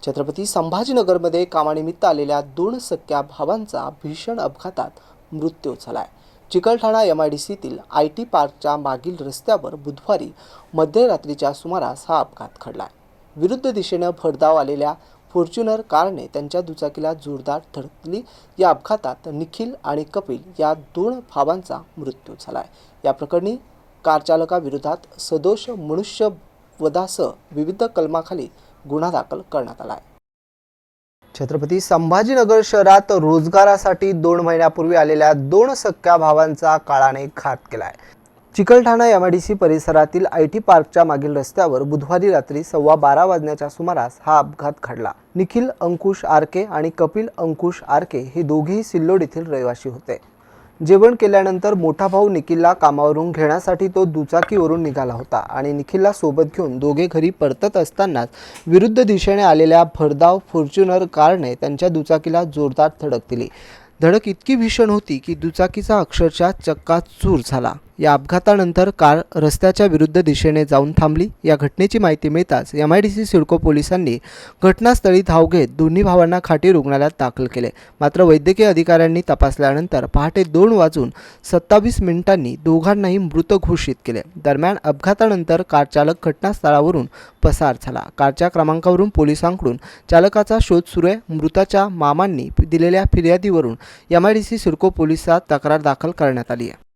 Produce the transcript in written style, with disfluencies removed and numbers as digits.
छत्रपती संभाजीनगरमध्ये कामानिमित्त आलेल्या दोन सख्या भावांचा भीषण अपघातात मृत्यू झालाय। चिकलठाणा MIDCतील IT पार्कच्या मागील रस्त्यावर बुधवारी मध्यरात्रीच्या सुमारास हा अपघात घडलाय। विरुद्ध दिशेने भरधाव आलेल्या फॉर्च्युनर कारने त्यांच्या दुचाकीला जोरदार धडकली। या अपघातात निखिल आणि कपिल या दोन भावांचा मृत्यू झालाय। या प्रकरणी कार चालकाविरोधात सदोष मनुष्यवधासह विविध कलमाखाली गुन्हा दाखल करण्यात आला आहे। छत्रपती संभाजीनगर शहरात रोजगारासाठी 2 महिन्यापूर्वी आलेल्या दोन सख्या भावांचा काळाने घात केलाय। चिकलठाणा MIDC परिसरातील IT पार्कच्या मागील रस्त्यावर बुधवारी रात्री 12:15 वाजण्याच्या सुमारास हा अपघात घडला। निखिल अंकुश आरके आणि कपिल अंकुश आरके हे दोघेही सिल्लोड येथील रहिवासी होते। जेवण केल्यानंतर मोठा भाऊ निखिलला कामावरून घेण्यासाठी तो दुचाकीवरून निघाला होता आणि निखिलला सोबत घेऊन दोघे घरी परतत असतानाच विरुद्ध दिशेने आलेल्या भरधाव फॉर्च्युनर कारने त्यांच्या दुचाकीला जोरदार धडक दिली। धडक इतकी भीषण होती की दुचाकीचा अक्षरशः चक्काचूर झाला। या अपघातानंतर कार रस्त्याच्या विरुद्ध दिशेने जाऊन थांबली। या घटनेची माहिती मिळताच MIDC सिडको पोलिसांनी घटनास्थळी धाव घेत दोन्ही भावांना खाटी रुग्णालयात दाखल केले। मात्र वैद्यकीय अधिकाऱ्यांनी तपासल्यानंतर पहाटे 2:27 दोघांनाही मृत घोषित केले। दरम्यान अपघातानंतर कार चालक घटनास्थळावरून पसार झाला। कारच्या क्रमांकावरून पोलिसांकडून चालकाचा शोध सुरू आहे। मृताच्या मामांनी दिलेल्या फिर्यादीवरून MIDC सिडको पोलिसात तक्रार दाखल करण्यात आली आहे।